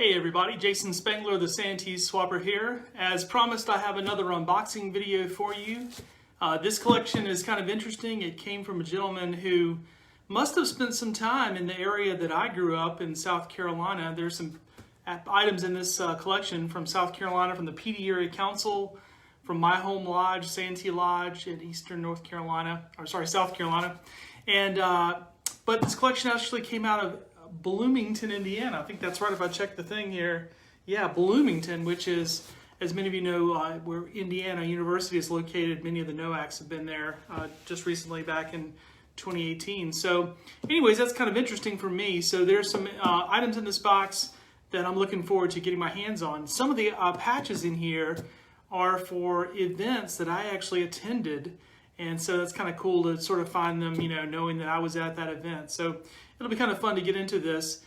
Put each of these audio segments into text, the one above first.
Hey everybody, Jason Spengler, the Santee Swapper here. As promised, I have another unboxing video for you. This collection is kind of interesting. It came from a gentleman who must have spent some time in the area that I grew up in, South Carolina. There's some items in this collection from South Carolina, from the Petey Area Council, from my home lodge, Santee Lodge in eastern South Carolina. And but this collection actually came out of Bloomington, Indiana. I think that's right if I check the thing here. Yeah, Bloomington, which is, as many of you know, where Indiana University is located. Many of the NOACs have been there just recently, back in 2018. So anyways, that's kind of interesting for me. So there's some items in this box that I'm looking forward to getting my hands on. Some of the patches in here are for events that I actually attended. And so that's kind of cool to sort of find them, you know, knowing that I was at that event. So it'll be kind of fun to get into this.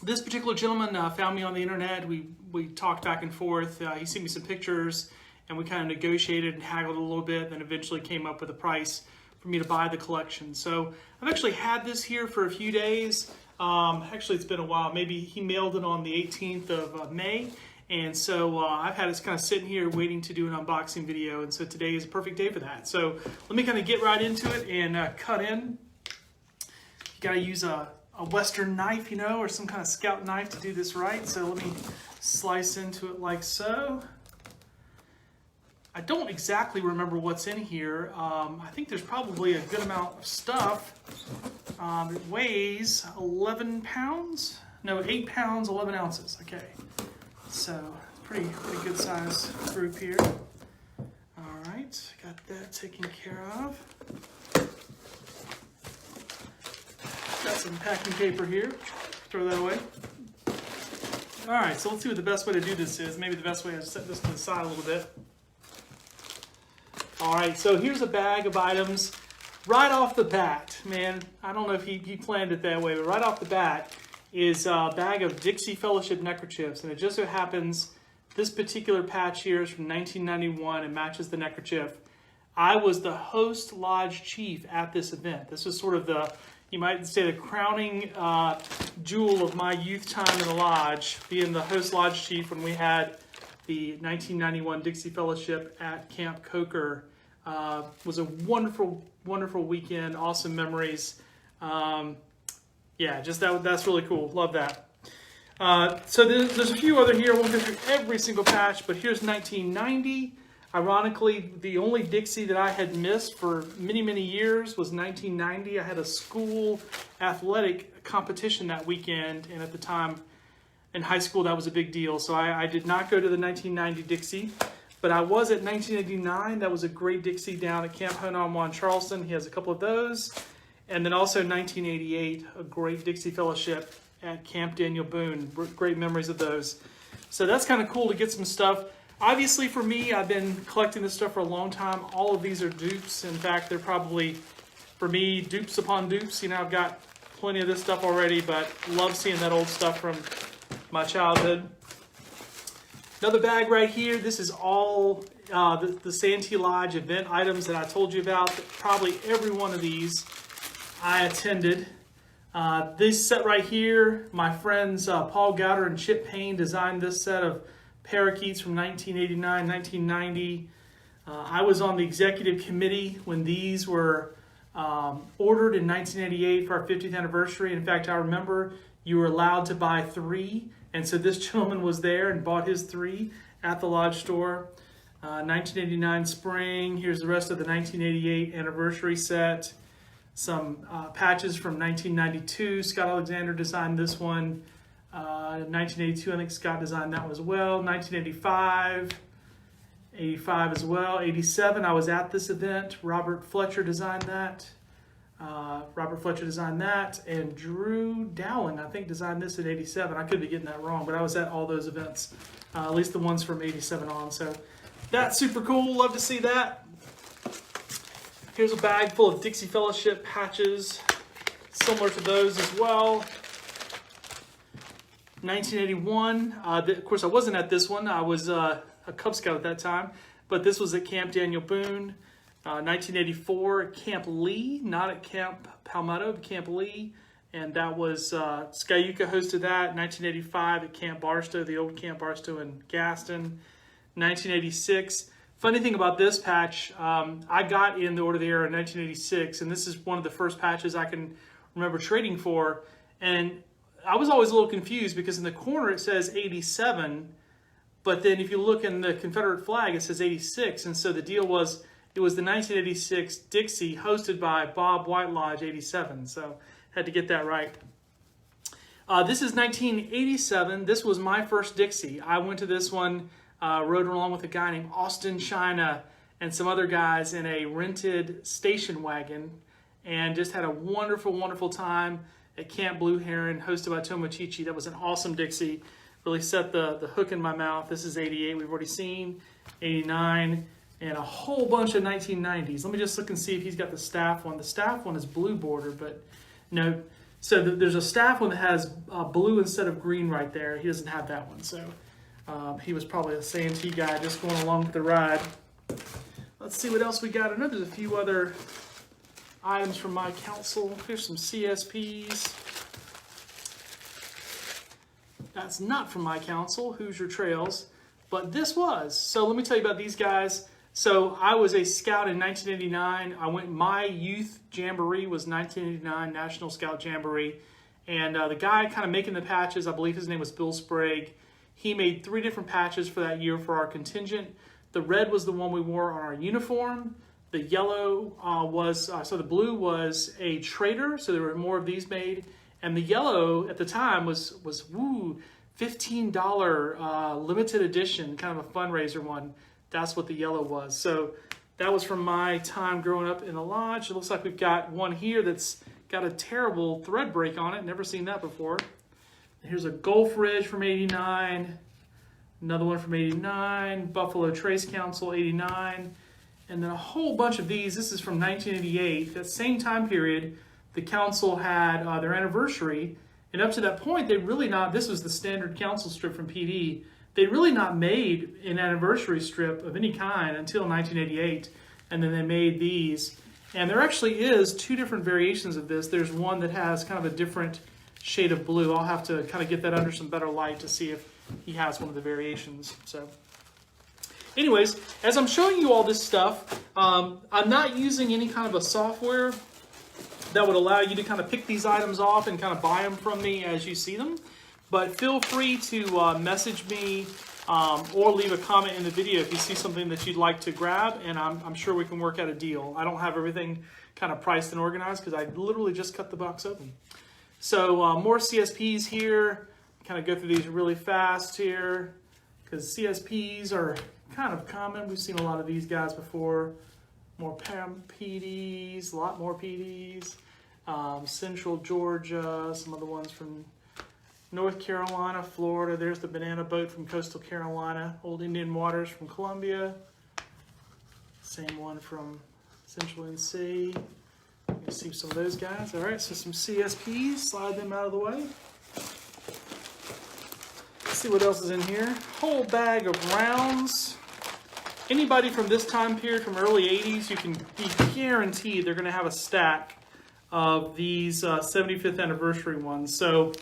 This particular gentleman found me on the internet. We talked back and forth. He sent me some pictures, and we kind of negotiated and haggled a little bit, and eventually came up with a price for me to buy the collection. So I've actually had this here for a few days. Actually, it's been a while. Maybe he mailed it on the 18th of May. And so I've had it kind of sitting here waiting to do an unboxing video, and so today is a perfect day for that. So let me kind of get right into it and cut in. You got to use a Western knife, you know, or some kind of scout knife to do this right. So let me slice into it like so. I don't exactly remember what's in here. I think there's probably a good amount of stuff. It weighs 11 pounds? No, 8 pounds, 11 ounces. Okay. So, pretty good size group here. All right, got that taken care of. Got some packing paper here. Throw that away. All right, so let's see what the best way to do this is. Maybe the best way is to set this to the side a little bit. All right, so here's a bag of items. Right off the bat, man, I don't know if he planned it that way, but right off the bat is a bag of Dixie Fellowship neckerchiefs. And it just so happens this particular patch here is from 1991 and matches the neckerchief. I was the host lodge chief at this event. This was sort of the, you might say, the crowning jewel of my youth time in the lodge, being the host lodge chief when we had the 1991 Dixie Fellowship at Camp Coker. Was a wonderful, wonderful weekend, awesome memories. Yeah, just that's really cool. Love that. So there's a few other here. I won't go through every single patch, but here's 1990. Ironically, the only Dixie that I had missed for many, many years was 1990. I had a school athletic competition that weekend, and at the time in high school, that was a big deal. So I did not go to the 1990 Dixie, but I was at 1989. That was a great Dixie down at Camp Honolulu in Charleston. He has a couple of those. And then also 1988, a great Dixie Fellowship at Camp Daniel Boone. Great memories of those. So that's kind of cool to get some stuff. Obviously for me, I've been collecting this stuff for a long time. All of these are dupes. In fact, they're probably, for me, dupes upon dupes. You know, I've got plenty of this stuff already, but love seeing that old stuff from my childhood. Another bag right here. This is all the Santee Lodge event items that I told you about. Probably every one of these I attended. This set right here, my friends Paul Gowder and Chip Payne designed this set of parakeets from 1989, 1990. I was on the executive committee when these were ordered in 1988 for our 50th anniversary. In fact, I remember you were allowed to buy 3, and so this gentleman was there and bought his 3 at the lodge store. 1989 spring, here's the rest of the 1988 anniversary set. Some patches from 1992. Scott Alexander designed this one. 1982, I think Scott designed that one as well. 1985, 85 as well. 87, I was at this event. Robert Fletcher designed that. And Drew Dowling, I think, designed this in 87. I could be getting that wrong, but I was at all those events, at least the ones from 87 on. So that's super cool. Love to see that. Here's a bag full of Dixie Fellowship patches, similar to those as well. 1981, of course I wasn't at this one. I was a Cub Scout at that time, but this was at Camp Daniel Boone. 1984 at Camp Lee, not at Camp Palmetto, but Camp Lee. and that was Skyuka hosted that. 1985 at Camp Barstow, the old Camp Barstow in Gaston. 1986. Funny thing about this patch, I got in the Order of the Era in 1986, and this is one of the first patches I can remember trading for. And I was always a little confused because in the corner it says 87, but then if you look in the Confederate flag, it says 86. And so the deal was, it was the 1986 Dixie hosted by Bob White Lodge 87. So had to get that right. This is 1987. This was my first Dixie. I went to this one, rode along with a guy named Austin China and some other guys in a rented station wagon, and just had a wonderful, wonderful time at Camp Blue Heron, hosted by Tomochichi. That was an awesome Dixie. Really set the hook in my mouth. This is 88, we've already seen. 89, and a whole bunch of 1990s. Let me just look and see if he's got the staff one. The staff one is blue border, but no. So there's a staff one that has blue instead of green right there. He doesn't have that one, so he was probably a Santee guy just going along with the ride. Let's see what else we got. I know there's a few other items from my council. Here's some CSPs. That's not from my council, Hoosier Trails, but this was. So let me tell you about these guys. So I was a scout in 1989. My youth jamboree was 1989 National Scout Jamboree. And the guy kind of making the patches, I believe his name was Bill Sprague. He made 3 different patches for that year for our contingent. The red was the one we wore on our uniform. The yellow so the blue was a trader, so there were more of these made. And the yellow at the time was $15 limited edition, kind of a fundraiser one. That's what the yellow was. So that was from my time growing up in the lodge. It looks like we've got one here that's got a terrible thread break on it. Never seen that before. Here's a Gulf Ridge from 89. Another one from 89. Buffalo Trace Council, 89. And then a whole bunch of these. This is from 1988. That same time period, the council had their anniversary. And up to that point, they really not, this was the standard council strip from PD. They really not made an anniversary strip of any kind until 1988. And then they made these. And there actually is 2 different variations of this. There's one that has kind of a different shade of blue. I'll have to kind of get that under some better light to see if he has one of the variations. So anyways, as I'm showing you all this stuff, I'm not using any kind of a software that would allow you to kind of pick these items off and kind of buy them from me as you see them. But feel free to message me or leave a comment in the video if you see something that you'd like to grab, and I'm sure we can work out a deal. I don't have everything kind of priced and organized because I literally just cut the box open. So more CSPs here. Kind of go through these really fast here because CSPs are kind of common. We've seen a lot of these guys before. More PDs, a lot more PDs. Central Georgia, some other ones from North Carolina, Florida. There's the banana boat from coastal Carolina. Old Indian Waters from Columbia. Same one from Central NC. You can see some of those guys. All right, so some CSPs. Slide them out of the way. Let's see what else is in here. Whole bag of rounds. Anybody from this time period, from early 80s, you can be guaranteed they're going to have a stack of these 75th anniversary ones. So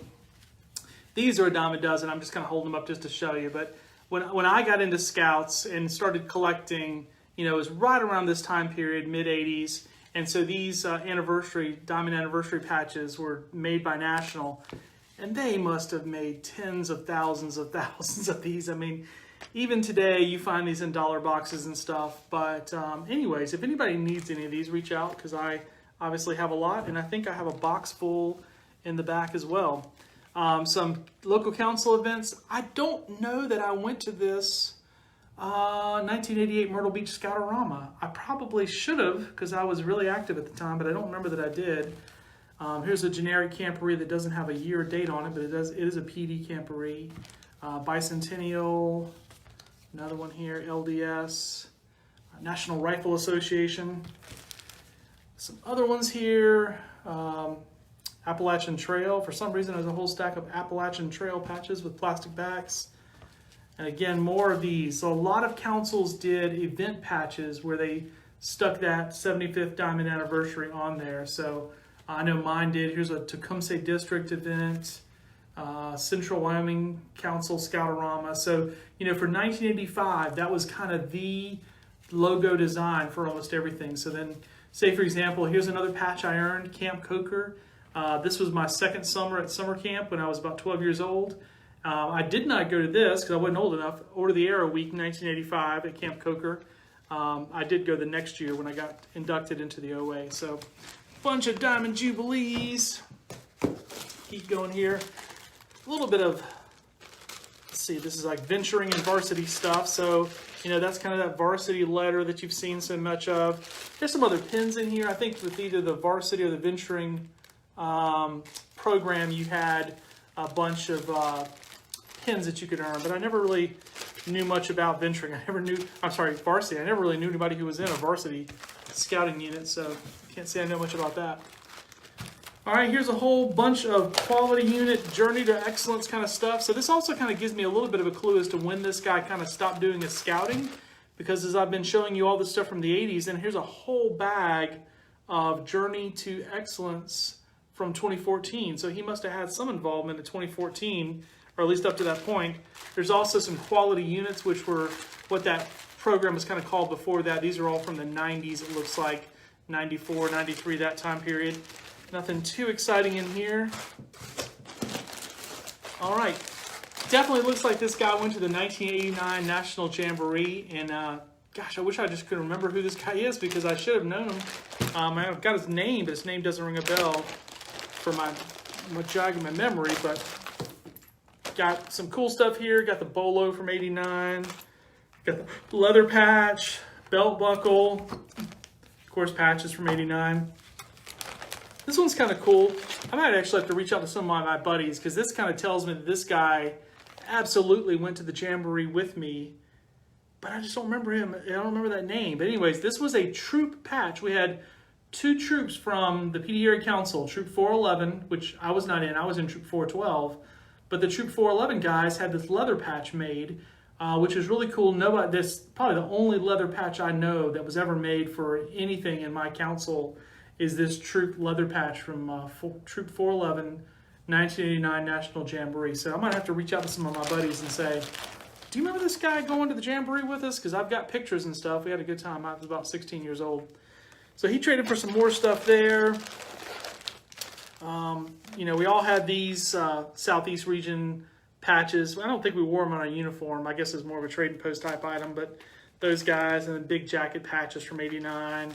these are a dime a dozen. I'm just kind of holding them up just to show you. But when I got into scouts and started collecting, it was right around this time period, mid 80s. And so these diamond anniversary patches were made by National. And they must have made tens of thousands of these. I mean, even today you find these in dollar boxes and stuff. But anyways, if anybody needs any of these, reach out because I obviously have a lot. And I think I have a box full in the back as well. Some local council events. I don't know that I went to this 1988 Myrtle Beach Scoutorama. I probably should have because I was really active at the time, but I don't remember that I did. Here's a generic camporee that doesn't have a year or date on it, but it is a PD camporee. Bicentennial, another one here, LDS, National Rifle Association. Some other ones here. Appalachian Trail. For some reason, there's a whole stack of Appalachian Trail patches with plastic backs. And again, more of these. So a lot of councils did event patches where they stuck that 75th Diamond Anniversary on there. So I know mine did. Here's a Tecumseh District event, Central Wyoming Council Scoutorama. So, you know, for 1985, that was kind of the logo design for almost everything. So then, say for example, here's another patch I earned, Camp Coker. This was my second summer at summer camp when I was about 12 years old. I did not go to this because I wasn't old enough. Order the Arrow Week 1985 at Camp Coker. I did go the next year when I got inducted into the OA. So, bunch of Diamond Jubilees. Keep going here. A little bit of, let's see, this is like venturing and varsity stuff. So, you know, that's kind of that varsity letter that you've seen so much of. There's some other pins in here. I think with either the varsity or the venturing program, you had a bunch of pins that you could earn, but I never really knew much about venturing. Varsity. I never really knew anybody who was in a varsity scouting unit, so can't say I know much about that. All right, here's a whole bunch of quality unit, journey to excellence kind of stuff. So this also kind of gives me a little bit of a clue as to when this guy kind of stopped doing his scouting, because as I've been showing you all this stuff from the 80s, and here's a whole bag of journey to excellence from 2014. So he must have had some involvement in 2014, or at least up to that point. There's also some quality units, which were what that program was kind of called before that. These are all from the 90s, it looks like, 94, 93, that time period. Nothing too exciting in here. All right, definitely looks like this guy went to the 1989 National Jamboree, and gosh, I wish I just could remember who this guy is, because I should have known him. I've got his name, but his name doesn't ring a bell for my jog in my memory, but got some cool stuff here. Got the bolo from 89, got the leather patch, belt buckle, of course patches from 89. This one's kind of cool. I might actually have to reach out to some of my buddies, because this kind of tells me that this guy absolutely went to the Jamboree with me, but I just don't remember him. I don't remember that name. But anyways, this was a troop patch. We had two troops from the PD Area Council, Troop 411, which I was not in. I was in Troop 412. But the Troop 411 guys had this leather patch made, which is really cool. This probably the only leather patch I know that was ever made for anything in my council is this troop leather patch from Troop 411, 1989 National Jamboree. So I'm going to have to reach out to some of my buddies and say, do you remember this guy going to the Jamboree with us? Because I've got pictures and stuff. We had a good time. I was about 16 years old. So he traded for some more stuff there. You know, we all had these Southeast region patches. I don't think we wore them on our uniform. I guess it's more of a trade and post type item, but those guys, and then big jacket patches from 89.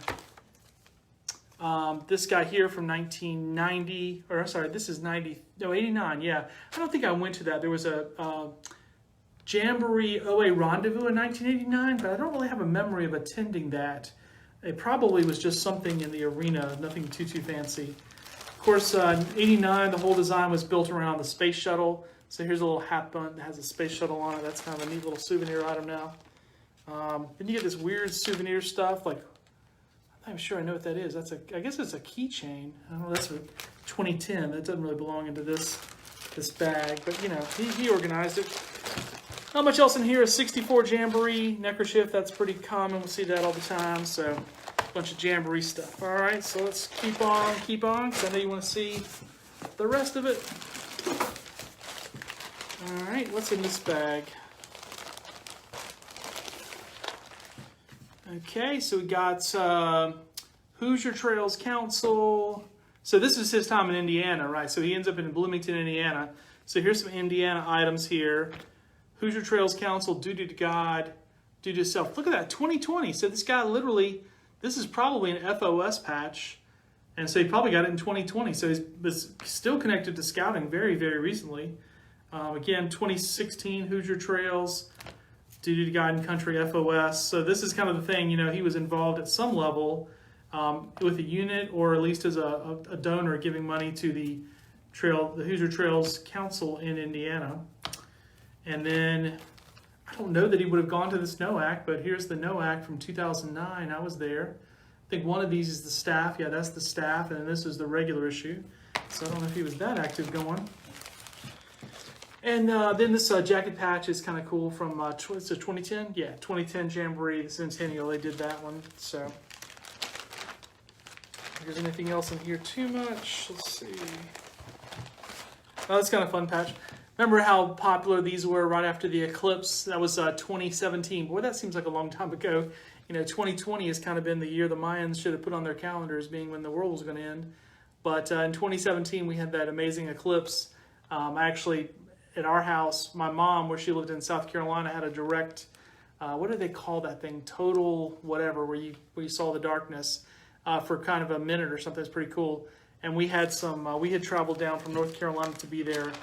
This guy here from 1990, or sorry, this is 89, yeah. I don't think I went to that. There was a Jamboree OA Rendezvous in 1989, but I don't really have a memory of attending that. It probably was just something in the arena, nothing too fancy. Of course, 89, the whole design was built around the space shuttle. So here's a little hat bun that has a space shuttle on it. That's kind of a neat little souvenir item now. Then you get this weird souvenir stuff, like, I'm not sure I know what that is. I guess it's a keychain. I don't know, that's a 2010. That doesn't really belong into this bag, but you know, he organized it. Not much else in here. A 64 Jamboree neckerchief, that's pretty common. We'll see that all the time. So a bunch of Jamboree stuff. All right, so let's keep on, because I know you want to see the rest of it. All right, what's in this bag? Okay, so we got Hoosier Trails Council. So this is his time in Indiana, right? So he ends up in Bloomington, Indiana. So here's some Indiana items here. Hoosier Trails Council, duty to God, duty to self. Look at that, 2020. So this guy literally, this is probably an FOS patch. And so he probably got it in 2020. So he was still connected to scouting very, very recently. Again, 2016 Hoosier Trails, duty to God and country, FOS. So this is kind of the thing, you know, he was involved at some level with a unit, or at least as a donor giving money to the Hoosier Trails Council in Indiana. And then, I don't know that he would have gone to this NOAC, but here's the NOAC from 2009. I was there. I think one of these is the staff. Yeah, that's the staff, and this is the regular issue. So I don't know if he was that active going. And then this jacket patch is kind of cool from, it's a 2010? Yeah, 2010 Jamboree, the Centennial, they did that one. So, If there's anything else in here too much, let's see. Oh, that's kind of fun patch. Remember how popular these were right after the eclipse? That was 2017. Boy, that seems like a long time ago. You know, 2020 has kind of been the year the Mayans should have put on their calendars, being when the world was going to end. But in 2017, we had that amazing eclipse. Actually, at our house, my mom, where she lived in South Carolina, had a direct, what do they call that thing? Total whatever, where you saw the darkness for kind of a minute or something. It's pretty cool. And we had we had traveled down from North Carolina to be there.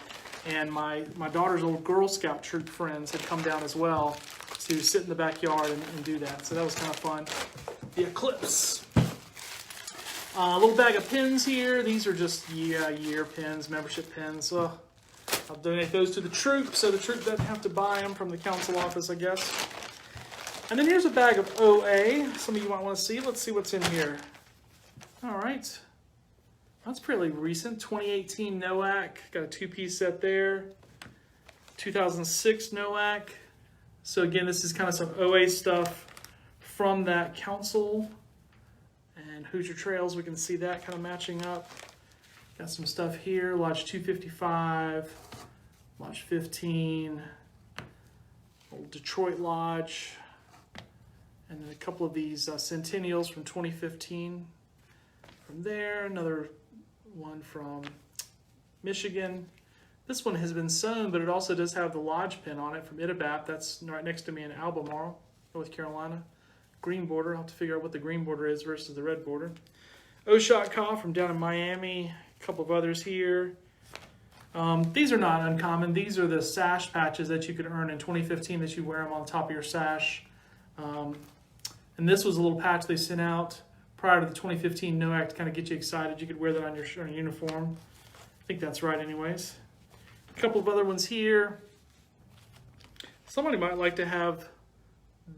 And my daughter's old Girl Scout troop friends had come down as well to sit in the backyard and do that. So that was kind of fun. The eclipse. A little bag of pins here. These are just year pins, membership pins. I'll donate those to the troop, so the troop doesn't have to buy them from the council office, I guess. And then here's a bag of OA. Some of you might want to see. Let's see what's in here. All right. That's pretty recent. 2018 NOAC. Got a two-piece set there. 2006 NOAC. So again, this is kind of some OA stuff from that council. And Hoosier Trails, we can see that kind of matching up. Got some stuff here. Lodge 255. Lodge 15. Old Detroit Lodge. And then a couple of these Centennials from 2015. From there, another one from Michigan. This one has been sewn, but it also does have the lodge pin on it from Itibap. That's right next to me in Albemarle, North Carolina. Green border. I'll have to figure out what the green border is versus the red border. Oshkosh from down in Miami. A couple of others here. These are not uncommon. These are the sash patches that you could earn in 2015 that you wear them on top of your sash. And this was a little patch they sent out prior to the 2015 NOAC to kind of get you excited. You could wear that on your uniform. I think that's right anyways. A couple of other ones here. Somebody might like to have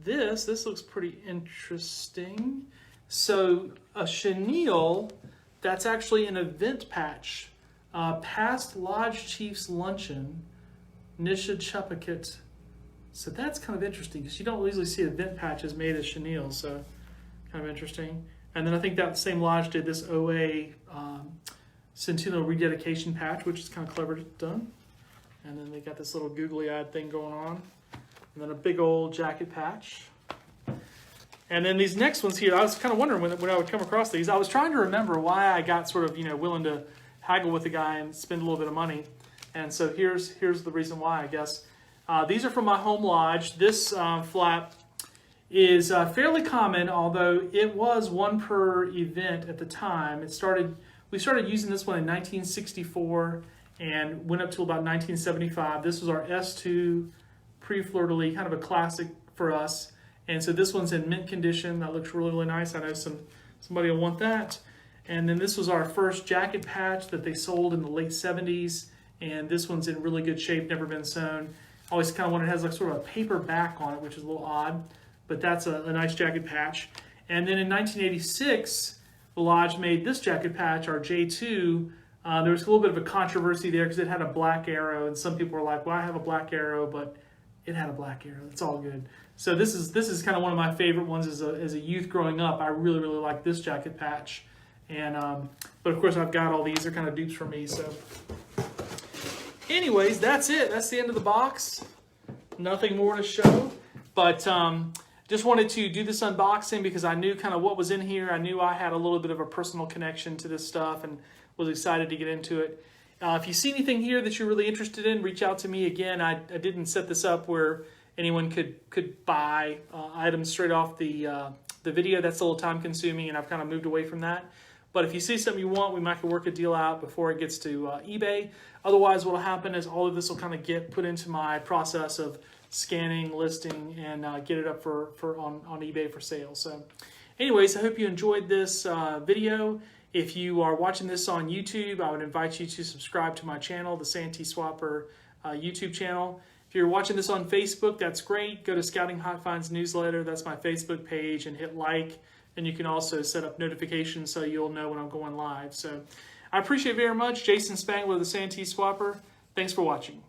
this. This looks pretty interesting. So a chenille, that's actually an event patch. Past Lodge Chiefs Luncheon, Nishachupaket. So that's kind of interesting because you don't usually see event patches made as chenilles, so kind of interesting. And then I think that same lodge did this OA Centennial rededication patch, which is kind of clever done. And then they got this little googly-eyed thing going on. And then a big old jacket patch. And then these next ones here, I was kind of wondering when I would come across these. I was trying to remember why I got sort of, willing to haggle with the guy and spend a little bit of money. And so here's the reason why, I guess. These are from my home lodge. This flap is fairly common, although it was one per event at the time. We started using this one in 1964 and went up to about 1975. This was our S2 pre-fleur-de-lis, kind of a classic for us. And so this one's in mint condition. That looks really, really nice. I know somebody will want that. And then this was our first jacket patch that they sold in the late 70s. And this one's in really good shape, never been sewn. I always kind of wondered, it has like sort of a paper back on it, which is a little odd. But that's a nice jacket patch. And then in 1986, the Lodge made this jacket patch, our J2. There was a little bit of a controversy there because it had a black arrow. And some people were like, well, I have a black arrow, but it had a black arrow. It's all good. So this is kind of one of my favorite ones as a youth growing up. I really, really like this jacket patch. And but of course I've got all these. They're kind of dupes for me. So anyways, that's it. That's the end of the box. Nothing more to show. But just wanted to do this unboxing because I knew kind of what was in here. I knew I had a little bit of a personal connection to this stuff and was excited to get into it. If you see anything here that you're really interested in, reach out to me. Again, I didn't set this up where anyone could buy items straight off the video. That's a little time consuming and I've kind of moved away from that. But if you see something you want, we might could work a deal out before it gets to eBay. Otherwise, what will happen is all of this will kind of get put into my process of scanning, listing, and get it up on eBay for sale. So anyways, I hope you enjoyed this video. If you are watching this on YouTube, I would invite you to subscribe to my channel, the Santee Swapper YouTube channel. If you're watching this on Facebook, that's great. Go to Scouting Hot Finds newsletter. That's my Facebook page, and hit like. And you can also set up notifications so you'll know when I'm going live. So I appreciate it very much. Jason Spangler, the Santee Swapper. Thanks for watching.